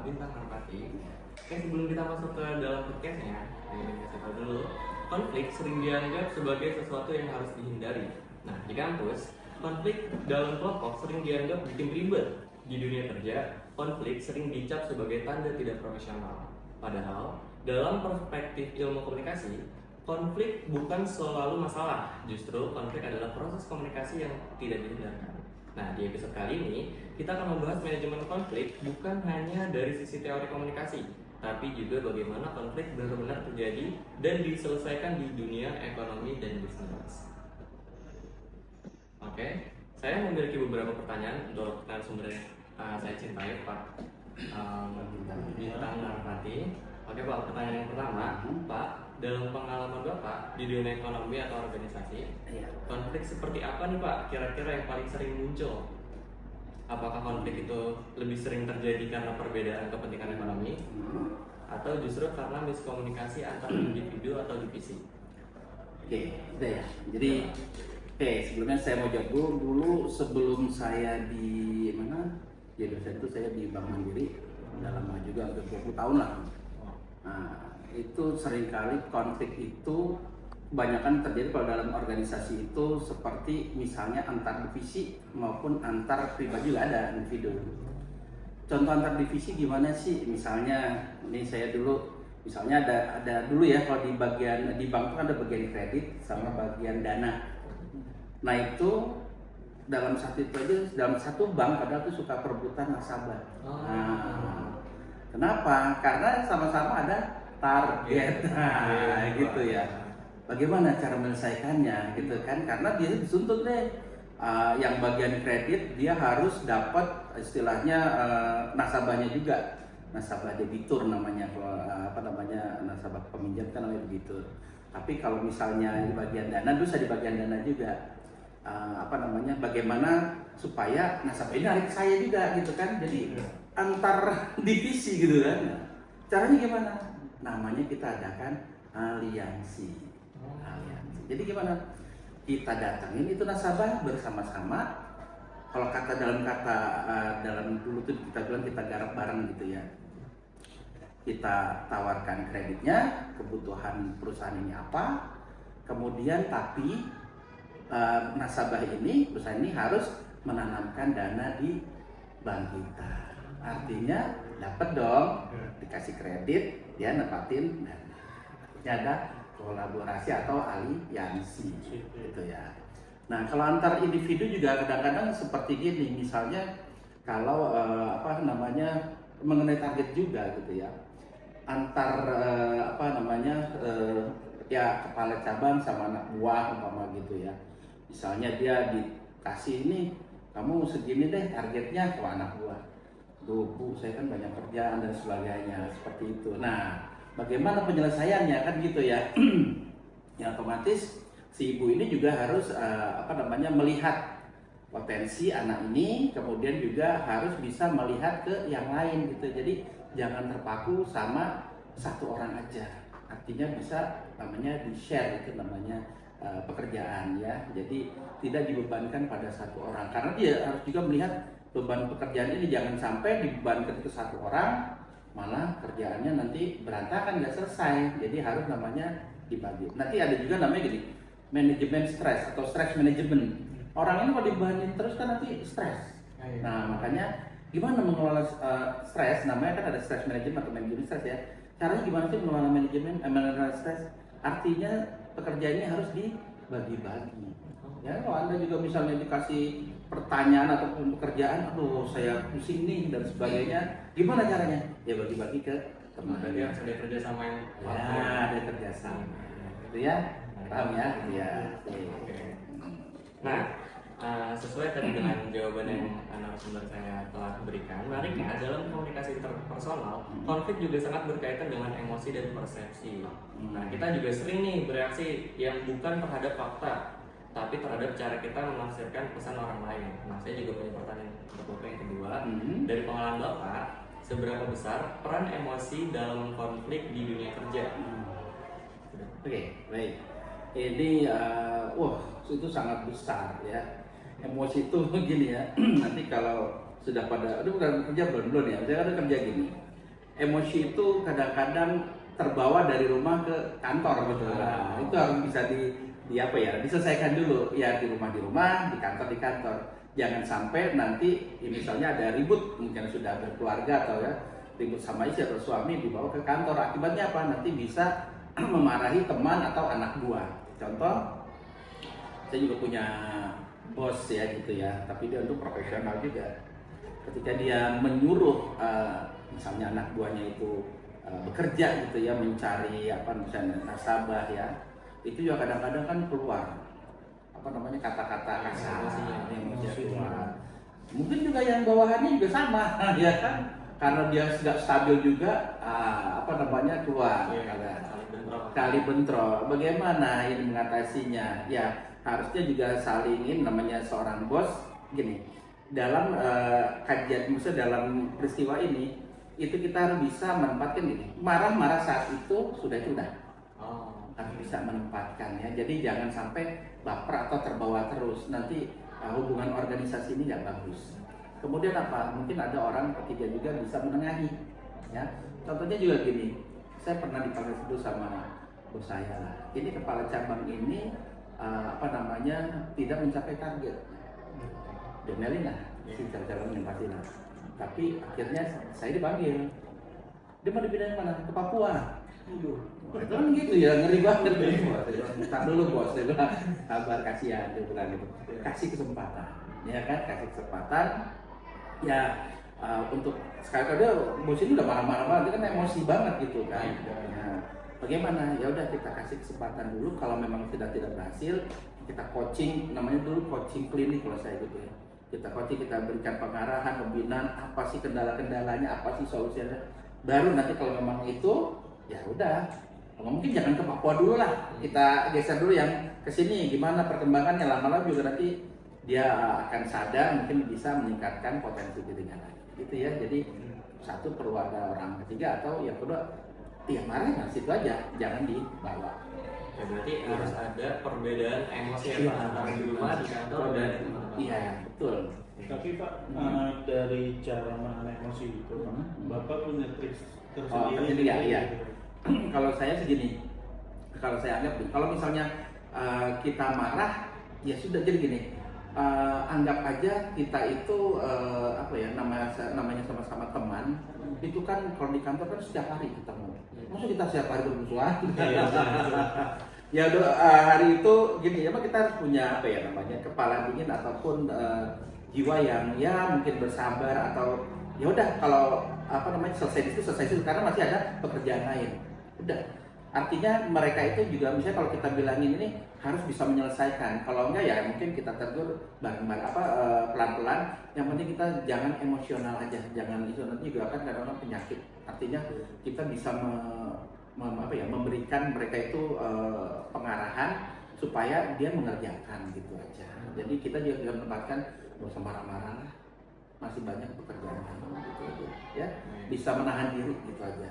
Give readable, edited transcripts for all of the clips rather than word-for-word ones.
Bintang Merpati. Oke, sebelum kita masuk ke dalam podcastnya, ini kasih tahu dulu. Konflik sering dianggap sebagai sesuatu yang harus dihindari. Nah, di kampus, konflik dalam kelompok sering dianggap bikin ribet. Di dunia kerja, konflik sering dicap sebagai tanda tidak profesional. Padahal, dalam perspektif ilmu komunikasi, konflik bukan selalu masalah. Justru konflik adalah proses komunikasi yang tidak dihindarkan. Nah, di episode kali ini, kita akan membahas manajemen konflik bukan hanya dari sisi teori komunikasi, tapi juga bagaimana konflik benar-benar terjadi dan diselesaikan di dunia ekonomi dan bisnis. Oke, saya memiliki beberapa pertanyaan untuk narasumber yang saya cintai, Pak Bintang Merpati. Oke Pak, pertanyaan yang pertama, Pak, dalam pengalaman Bapak di dunia ekonomi atau organisasi, konflik seperti apa nih Pak kira-kira yang paling sering muncul? Apakah konflik itu lebih sering terjadi karena perbedaan kepentingan ekonomi, atau justru karena miskomunikasi antar individu atau divisi? Oke, udah ya. Jadi, sebelumnya saya mau jawab dulu sebelum saya di mana? Ya, dosen itu saya di Bank Mandiri, udah lama juga, udah 20 tahun lah. Nah, itu seringkali konflik itu kebanyakan terjadi kalau dalam organisasi itu seperti misalnya antar divisi maupun antar pribadi juga ada individu. Contoh antar divisi gimana sih? Misalnya ini saya dulu, misalnya ada dulu ya kalau di bagian di bank itu ada bagian kredit sama bagian dana. Nah itu dalam satu bank padahal itu suka perebutan nasabah. Nah, kenapa? Karena sama-sama ada target, nah, gitu ya. Bagaimana cara menyelesaikannya, gitu kan? Karena dia dituntut deh, yang bagian kredit dia harus dapat istilahnya nasabahnya juga, nasabah debitur namanya, nasabah peminjam kan namanya debitur. Tapi kalau misalnya di bagian dana, bisa di bagian dana juga, bagaimana supaya nasabah ini narik saya juga, gitu kan? Jadi antar divisi gitu kan? Caranya gimana? Namanya kita adakan aliansi. Jadi gimana? Kita datangin itu nasabah bersama-sama. Kalau dalam dulu tuh kita bilang kita garap bareng gitu ya. Kita tawarkan kreditnya, kebutuhan perusahaan ini apa. Kemudian tapi nasabah ini, perusahaan ini harus menanamkan dana di bank kita. Artinya dapat dong, dikasih kredit, dia nepatin dana. Artinya ada kolaborasi atau aliansi gitu ya. Nah, kalau antar individu juga kadang-kadang seperti gini, misalnya kalau mengenai target juga gitu ya. Antar kepala cabang sama anak buah umpama gitu ya. Misalnya dia dikasih ini, kamu segini deh targetnya ke anak buah. Bu, saya kan banyak kerjaan dan sebagainya, seperti itu. Nah, bagaimana penyelesaiannya kan gitu ya? Ya otomatis si ibu ini juga harus melihat potensi anak ini, kemudian juga harus bisa melihat ke yang lain gitu. Jadi jangan terpaku sama satu orang aja. Artinya bisa di share itu namanya pekerjaan ya. Jadi tidak dibebankan pada satu orang, karena dia harus juga melihat beban pekerjaan ini jangan sampai dibebankan ke satu orang, malah kerjaannya nanti berantakan nggak selesai. Jadi harus dibagi. Nanti ada juga namanya gini, manajemen stres atau stress management. Orang ini kalau dibebanin terus kan nanti stres. Nah makanya gimana mengelola stres? Namanya kan ada stress management atau manajemen stres ya. Caranya gimana sih mengelola mengelola stres? Artinya pekerjaan ini harus dibagi-bagi. Ya kalau Anda juga misalnya dikasih pertanyaan ataupun pekerjaan, aduh saya pusing nih dan sebagainya, gimana caranya? Ya bagi-bagi ke teman. Berarti harus ada kerjasama yang ada kerjasama, gitu ya, paham ya? Ya. Oke. Nah, sesuai tadi dengan jawaban yang narasumber saya telah berikan, menariknya dalam komunikasi interpersonal, konflik juga sangat berkaitan dengan emosi dan persepsi. Nah, kita juga sering nih bereaksi yang bukan terhadap fakta, tapi terhadap cara kita menafsirkan pesan orang lain. Nah, saya juga punya pertanyaan untuk Bapak yang kedua. Dari pengalaman Bapak, seberapa besar peran emosi dalam konflik di dunia kerja? Oke, baik. Ini, itu sangat besar ya. Emosi itu begini ya. Nanti kalau sudah pada, udah kerja belum ya? Saya ada kerja gini. emosi itu kadang-kadang terbawa dari rumah ke kantor gitu. Nah, itu harus bisa di apa ya, diselesaikan dulu ya, di rumah, di kantor. Jangan sampai nanti misalnya ada ribut, mungkin sudah berkeluarga atau ya ribut sama istri atau suami dibawa ke kantor. Akibatnya apa? Nanti bisa memarahi teman atau anak buah. Contoh, saya juga punya bos ya gitu ya, tapi dia untuk profesional juga. Ketika dia menyuruh misalnya anak buahnya itu bekerja gitu ya, mencari apa misalnya nasabah ya, itu juga kadang-kadang kan keluar apa namanya kata-kata kasar, emosi keluar. Mungkin juga yang bawahannya juga sama ya kan, karena dia nggak stabil juga apa namanya keluar kali bentrok. Bagaimana ini mengatasinya? Ya harusnya juga salingin, namanya seorang bos gini. Dalam kajian, maksudnya dalam peristiwa ini itu kita harus bisa menempatkan gini. Marah-marah saat itu sudah harus bisa menempatkan ya. Jadi jangan sampai baper atau terbawa terus. Nanti hubungan organisasi ini nggak bagus. Kemudian apa? Mungkin ada orang ketiga juga bisa menengahi. Ya, contohnya juga gini. Saya pernah dipanggil dulu sama bos saya. Ini kepala cabang ini apa namanya tidak mencapai target. Domelin lah, si calon yang pasti lah. Tapi akhirnya saya dipanggil. Dia mau dipindahin mana? Ke Papua. Itu kan gitu ya, ngeri banget. Tak dulu bos, dia bilang sabar, kasihan, dia bilang gitu. Kasih kesempatan, ya kan? Kasih kesempatan. Ya untuk sekali dia bos ini udah marah-marah banget, dia kan emosi banget gitu kan. Nah, bagaimana? Ya udah kita kasih kesempatan dulu. Kalau memang tidak berhasil, kita coaching, namanya dulu coaching klinik kalau saya gitu ya. Kita coaching, kita berikan pengarahan, pembinaan, apa sih kendala-kendalanya, apa sih solusinya. Baru nanti kalau memang itu, ya udah. Kalau mungkin jangan ke Papua dulu lah, kita geser dulu yang ke sini. Gimana perkembangannya, lama-lama juga nanti dia akan sadar, mungkin bisa meningkatkan potensi dirinya lagi. Gitu ya. Jadi satu perlu ada orang ketiga, atau yang kedua, ya marah nah situ aja, jangan dibawa. Ya, berarti harus ada perbedaan emosi antara di rumah, di kantor, dan iya betul. Tapi Pak, dari cara menahan emosi itu, Bapak punya trik tersendiri? Iya. Kalau saya segini, kalau saya anggap, kalau misalnya kita marah, ya sudah, jadi gini, anggap aja kita itu apa ya, namanya sama-sama teman. Itu kan kalau di kantor kan setiap hari ketemu. Masa kita setiap hari bermusuhan? Ya hari itu gini ya, kita harus punya apa ya namanya kepala dingin ataupun jiwa yang ya mungkin bersabar, atau ya udah kalau apa namanya selesai itu karena masih ada pekerjaan lain. Udah, artinya mereka itu juga misalnya kalau kita bilangin ini harus bisa menyelesaikan. Kalau enggak ya mungkin kita tegur bareng-bareng pelan-pelan. Yang penting kita jangan emosional aja, jangan itu, nanti juga akan kadang-kadang penyakit. Artinya kita bisa memberikan mereka itu pengarahan supaya dia mengerjakan gitu aja. Jadi kita juga menempatkan nggak usah marah-marah lah, masih banyak pekerjaan gitu aja. Ya, bisa menahan diri gitu aja.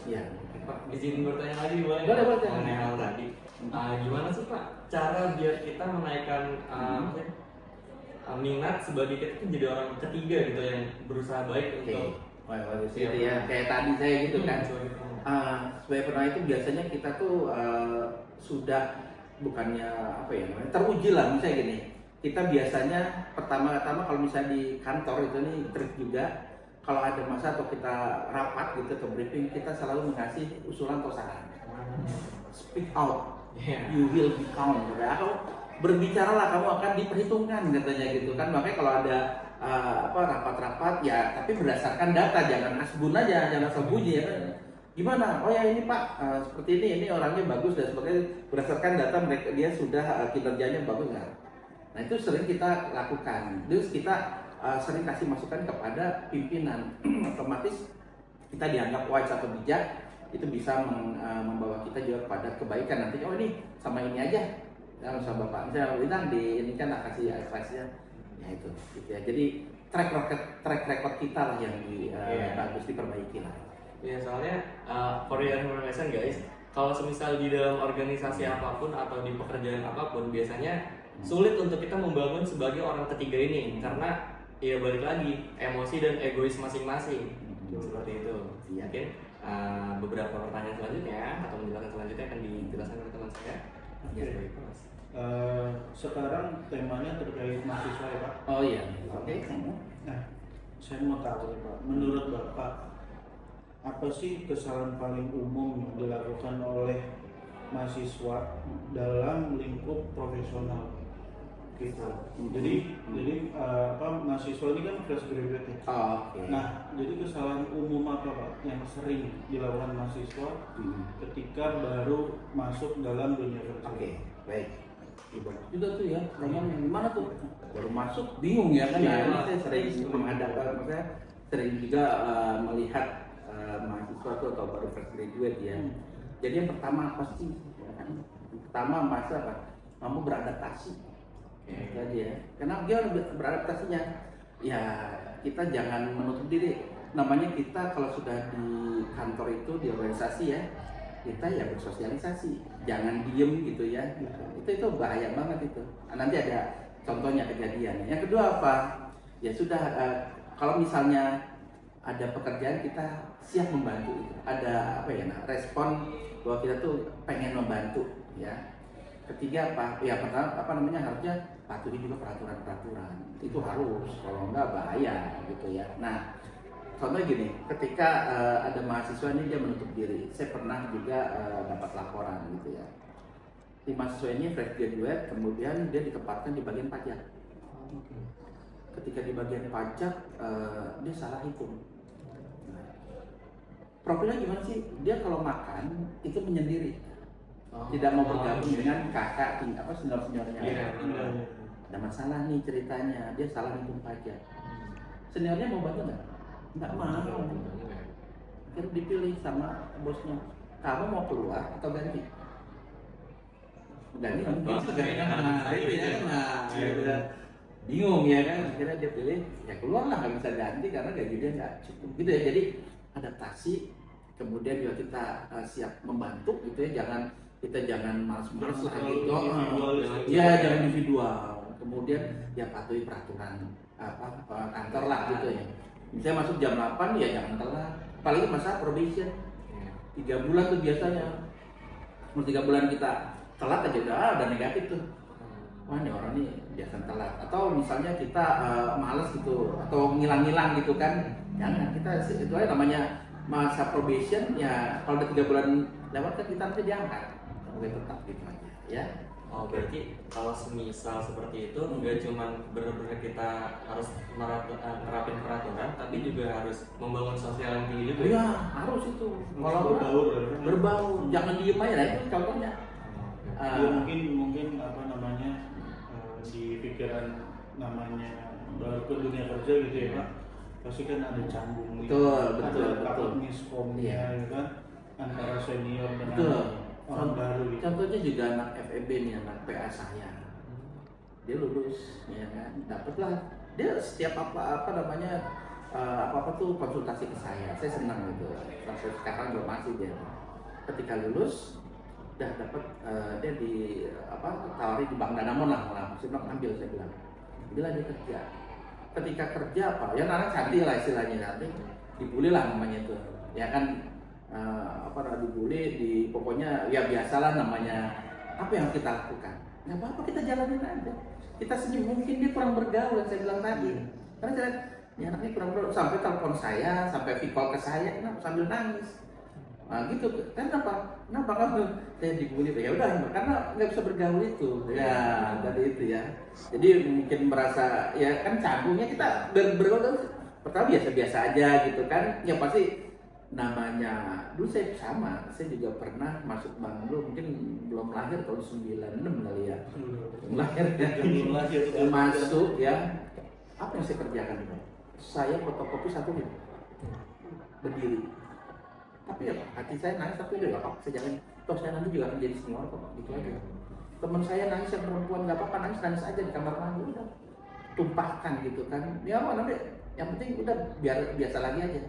Ya. Pak, izin bertanya lagi boleh? Boleh. Mengenai hal tadi. Gimana sih Pak cara biar kita menaikkan minat sebagai kita tuh jadi orang ketiga gitu yang berusaha baik untuk gitu ya, kayak tadi saya gitu kan. Sebagai pernah itu biasanya kita tuh sudah bukannya apa ya namanya teruji lah, misalnya gini, kita biasanya pertama-tama kalau misalnya di kantor itu nih trik juga, kalau ada masa atau kita rapat gitu atau briefing, kita selalu mengasih usulan atau saran. Speak out, you will be count. Berbicaralah, kamu akan diperhitungkan katanya gitu kan. Makanya kalau ada rapat-rapat ya, tapi berdasarkan data, jangan asbun aja, jangan asal bunyi ya. Gimana? Oh ya ini Pak, seperti ini orangnya bagus dan sebagainya, berdasarkan data mereka dia sudah kinerjanya bagus nggak? Nah itu sering kita lakukan. Terus kita sering kasih masukan kepada pimpinan. Otomatis kita dianggap wise atau bijak, itu bisa membawa kita juga pada kebaikan nanti. Oh ini sama ini aja, ya sama Bapak. Misalnya Witan di ini kan kasih advice-nya, ya itu. Gitu ya. Jadi track record kita lah yang bagus diperbaiki lah. Ya soalnya for your information guys, kalau semisal di dalam organisasi apapun atau di pekerjaan apapun, biasanya sulit untuk kita membangun sebagai orang ketiga ini, karena ya balik lagi emosi dan egois masing-masing seperti itu. Iya. Mungkin beberapa pertanyaan selanjutnya atau penjelasan selanjutnya akan dijelaskan oleh teman saya. Oke. Baik, Mas. Sekarang temanya terkait mahasiswa ya Pak. Oh iya. Oke. Nah, saya mau tahu nih Pak, menurut Bapak apa sih kesalahan paling umum yang dilakukan oleh mahasiswa dalam lingkup profesional gitu. Jadi mahasiswa ini kan fresh graduate ya. Oh, oke. Nah, jadi kesalahan umum apa Pak yang sering dilakukan mahasiswa ketika baru masuk dalam dunia kerja? Oke, baik. Ibarat juga tuh ya, ngomong gimana tuh? Baru masuk bingung ya kan? Iya. Nah, saya sering menghadap, saya sering juga melihat mahasiswa tuh atau baru fresh graduate ya. Jadi yang pertama apa sih? Ya kan? Yang pertama masa apa? Kamu beradaptasi. Itu aja ya. Kenapa dia beradaptasinya? Ya kita jangan menutup diri. Namanya kita kalau sudah di kantor itu di organisasi ya, kita ya bersosialisasi. Jangan diem gitu ya. Itu bahaya banget itu. Nanti ada contohnya kejadian. Yang kedua apa? Ya sudah kalau misalnya ada pekerjaan kita siap membantu itu. Ada apa ya? Respon bahwa kita tuh pengen membantu ya. Ketiga apa? Ya pertama harusnya patuhi juga peraturan-peraturan. Itu harus, kalau enggak bahaya gitu ya. Nah, contoh gini, ketika ada mahasiswa ini dia menutup diri. Saya pernah juga dapat laporan gitu ya. Si mahasiswa ini fresh graduate, kemudian dia ditempatkan di bagian pajak. Ketika di bagian pajak, dia salah hitung. Profilnya gimana sih? Dia kalau makan itu menyendiri. Tidak mau bergabung dengan kakak senior-seniornya. Ada masalah nih ceritanya, dia salah hitung pajak. Seniornya mau bantu nggak? Nggak mau. Akhirnya dipilih sama bosnya. Kamu mau keluar atau ganti? Ganti. Bingung ya kan? Akhirnya dia pilih ya keluar lah, nggak bisa ganti karena gajinya nggak cukup. Gitu ya. Jadi adaptasi. Kemudian juga kita siap membantu gitu ya, jangan malas-malas lah gitu. Ya jangan individual. Kemudian ya patuhi peraturan kantor lah gitu ya. Misalnya masuk jam 8 ya jangan telat. Apalagi masa probation 3 bulan tuh biasanya. Mau 3 bulan kita telat aja udah negatif tuh. Wah ini orang nih biasa telat. Atau misalnya kita malas gitu atau ngilang-ngilang gitu kan. Jangan, kita itu aja namanya masa probation ya, kalau udah 3 bulan lewat kan kita nanti diangkat. Boleh tetap gitu aja ya. Oh, berarti kalau semisal seperti itu nggak cuma benar-benar kita harus nerapin peraturan, tapi juga harus membangun sosial yang tinggi juga. Iya, harus itu. Kalau berbaur, jangan diem aja lah, itu contohnya. Ya, mungkin apa namanya di pikiran namanya baru ke dunia kerja gitu ya Pak, pasti kan ada canggung, betul. takut miskomnya ya kan antara senior dengan orang baru gitu. Contohnya juga anak FEB nih, anak PA saya. Dia lulus, ya kan, dapatlah. Dia setiap apa tuh konsultasi ke saya. Saya senang gitu. Sampai sekarang belum masih dia. Ketika lulus, udah dapat dia tawari di Bank Danamon lah. Saya bilang ambil, saya bilang. Ambil aja kerja. Ketika kerja apa? Ya anak cantik lah istilahnya nanti. Dibully lah namanya itu. Ya kan. Dibully pokoknya ya biasalah namanya. Apa yang kita lakukan? Nggak apa-apa, kita jalanin aja, kita senyum. Mungkin dia kurang bergaul yang saya bilang tadi, karena saya lihat ya anaknya kurang bergaul, sampai telepon saya, sampai video ke saya, kenapa sambil nangis. Nah gitu, kenapa kamu saya dibully? Ya udah, karena nggak bisa bergaul itu ya, dari itu ya. Jadi mungkin merasa ya kan canggungnya kita bergaul pertama biasa-biasa aja gitu kan. Yang pasti namanya dulu saya juga pernah masuk bank dulu, mungkin belum lahir tahun 96 kali ya. Belum lahir masuk ya. Apa yang saya kerjakan itu? Saya fotokopi satu nih, berdiri. Tapi ya hati saya nangis, tapi udah gak apa-apa, saya jalan. Toh saya nanti juga akan jadi senior kok, gitu aja. Teman saya nangis, yang perempuan gak apa-apa, nangis aja di kamar mandi, udah tumpahkan gitu kan. Ya nanti yang penting udah biar biasa lagi aja.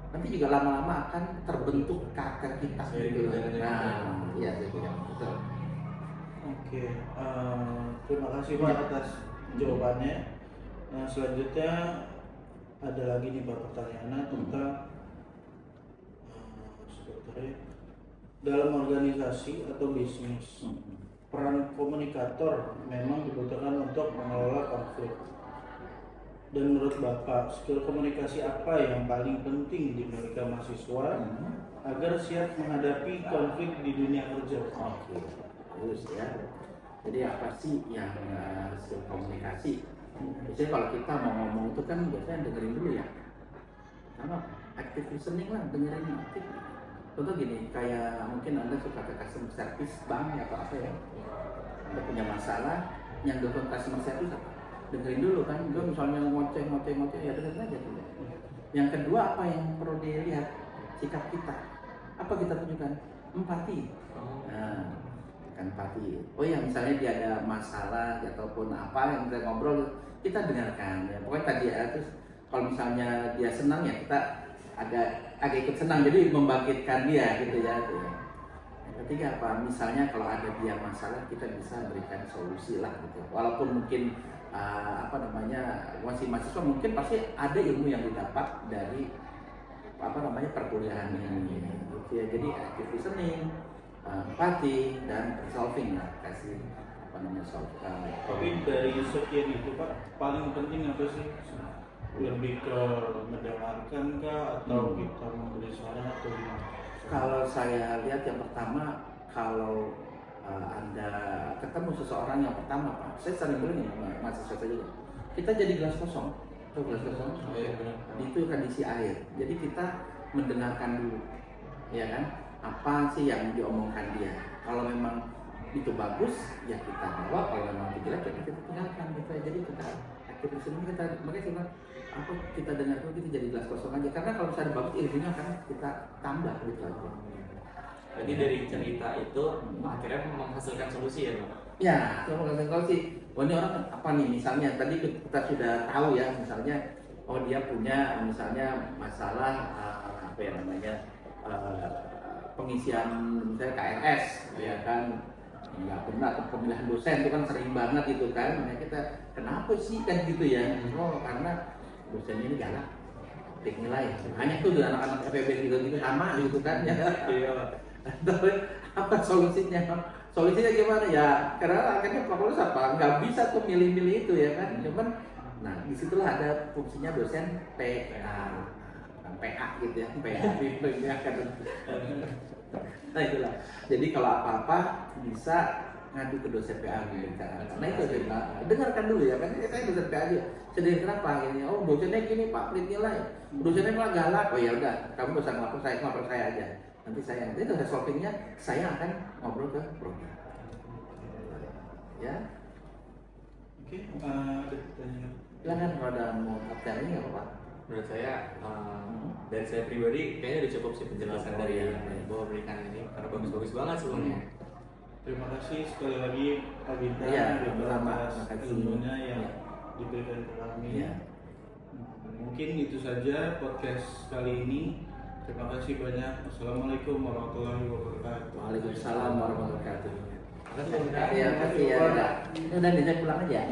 Nanti juga lama-lama akan terbentuk karakter kita gitu. Nah, iya betul. Oke, terima kasih Pak atas jawabannya. Selanjutnya ada lagi nih Pak pertanyaannya tentang dalam organisasi atau bisnis, peran komunikator memang dibutuhkan untuk mengelola konflik. Dan menurut Bapak, skill komunikasi apa yang paling penting dimiliki mahasiswa agar siap menghadapi konflik di dunia kerja? Oke, bagus ya. Jadi apa sih yang skill komunikasi? Biasanya kalau kita mau ngomong itu kan biasanya dengerin dulu ya. Sama active listening lah, dengerin aktif. Contoh gini, kayak mungkin Anda suka ke customer service bank atau apa ya, Anda punya masalah, yang telepon customer service apa? Dengerin dulu kan, dia misalnya ngoceh ya dengerin aja dulu. Yang kedua apa yang perlu dilihat? Sikap kita. Apa kita tunjukkan? Empati. Nah, empati. Oh ya, misalnya dia ada masalah ataupun apa yang kita ngobrol, kita dengarkan ya. Pokoknya tadi ya, terus kalau misalnya dia senang ya kita agak ikut senang, jadi membangkitkan dia gitu ya. Yang ketiga apa? Misalnya kalau ada dia masalah, kita bisa berikan solusi lah gitu. Walaupun mungkin masih mahasiswa mungkin pasti ada ilmu yang didapat dari perkuliahan ini gitu ya. Jadi active listening, empati dan solving lah, kasih Tapi dari sekian itu Pak, paling penting apa sih? Lebih ke mendengarkan kah atau kita memberi saran atau gimana? Kalau saya lihat yang pertama, kalau Anda ketemu seseorang yang pertama Pak, saya sering bilang nih sama mahasiswa saya juga, kita jadi gelas kosong. Tahu gelas kosong? Itu kan diisi air. Jadi kita mendengarkan dulu, ya kan? Apa sih yang diomongkan dia? Kalau memang itu bagus, ya kita bawa. Kalau memang itu jelek, ya kita tinggalkan gitu. Jadi kita aktif di kita, makanya kita dengar dulu, kita jadi gelas kosong aja. Karena kalau misalnya bagus, ilmunya kan kita tambah gitu aja. Jadi dari cerita itu akhirnya menghasilkan solusi ya Pak? Ya, kalau menghasilkan solusi. Oh ini orang apa nih? Misalnya tadi kita sudah tahu ya, misalnya oh dia punya misalnya masalah pengisian misalnya KRS ya kan, nggak benar, atau pemilihan dosen itu kan sering banget gitu kan. Nah kita kenapa sih kan gitu ya? Oh karena dosen ini galak, tik nilai. Hanya tuh anak-anak FEB gitu sama gitu kan ya. Tapi apa solusinya? Solusinya gimana ya? Karena akhirnya fakultas apa? Nggak bisa tuh milih-milih itu ya kan. Cuman, nah disitulah ada fungsinya dosen PA gitu ya, PA kan. Nah itulah. Jadi kalau apa-apa bisa ngadu ke dosen PA dibicarakan. Nah itu dengarkan dulu ya kan. Saya dosen PA aja. Sedih kenapa ini? Oh dosennya gini Pak, pelit nilai. Dosennya malah galak. Oh ya udah, kamu dosen lapor saya aja. Nanti saya itu solvingnya saya akan ngobrol ke program. Ya. Oke, ada pertanyaan. Silakan kalau ada mau materi nggak apa-apa. Menurut saya dari saya pribadi kayaknya udah cukup sih penjelasan dari yang Bapak berikan ini, karena bagus-bagus banget sebenarnya. Terima kasih sekali lagi Pak Bintang atas ilmunya yang diberikan ke kami. Ya. Mungkin itu saja podcast kali ini. Terima kasih banyak. Assalamualaikum warahmatullahi wabarakatuh. Waalaikumsalam warahmatullahi wabarakatuh. Terima kasih. Ya, kasih ya. Udah, saya pulang aja.